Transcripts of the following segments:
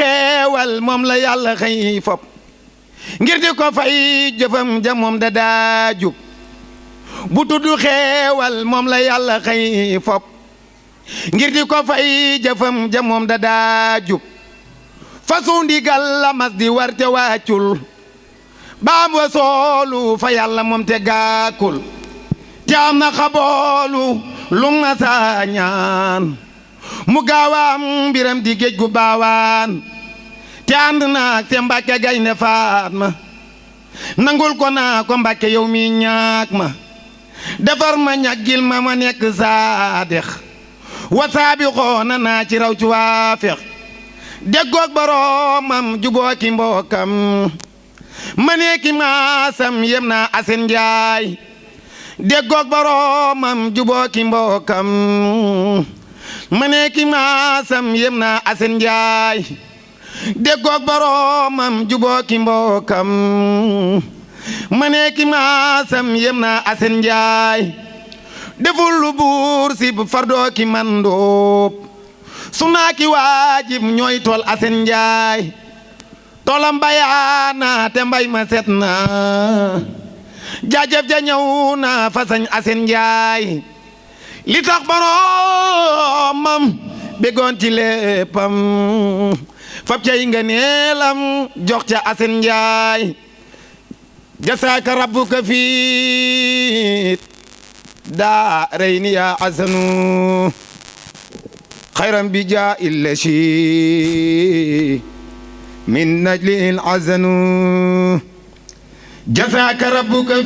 xeewal moom la yàlla xëy fop ngir di ko fay jëfam ja moom da daa jub bu tuddu xeewal moom la yàlla xëy fop ngir di ko fay jëfam ja moom da daa jub fasu ndigal la mas di warte wàccul baam wa soolu fa yàlla moom te gaakul te am na xaboolu lu ma saa ñaan mu gaawaam mbiram di géej gu baawaan te ànd naag te Mbàkke Gaynde Faatma nangul ko naa ko Mbàkke yow mi ñaak ma defar ma ñaggil ma nekk saadex wasaabi xoona naa ci raw ci waafex déggoog boroomam jubooki mbookam ma neeki maasam yem naa Asen Njaay déggoog boroomam jubooki mbookam ma neeki maasam yem naa Asen Njaay déggoog boroomam jubooki mbookam ma neeki maasam yem naa Asen Njaay deful lu buur si bu fardooki mandóob su naaki waajib ñooy tool Asen Njaay toolam bayaana te mbay ma set na jaajëf ja ñëw na fasañ Asen Njaay li tax boroomam bégoon ci léppam fab cay nga neelam jox ca Asen Njaay jasaaka rabbuka fiit daa rey ni yaa asanu xayran bi jaa illa shi min najlil azanu jasaaka rabbuka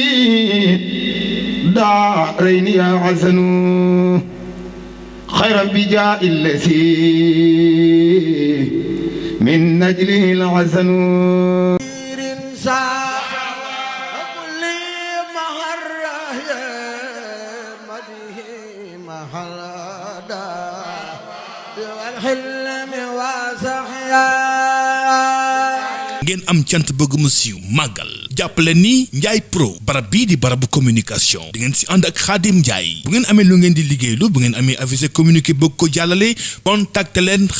fiit daa rey ni yaa asanu xayran bi jaa illa shi min najlil azanu ngeen am cant bëgg mu siiw màggal jàppale ni Ndiaye Pro barab bii di barabu communication di ngeen si ànd ak Khadim Ndiaye bu ngeen amee lu ngeen di liggéeylu bu ngeen amee avisé communiqué bëgg ko jàllale contacte leen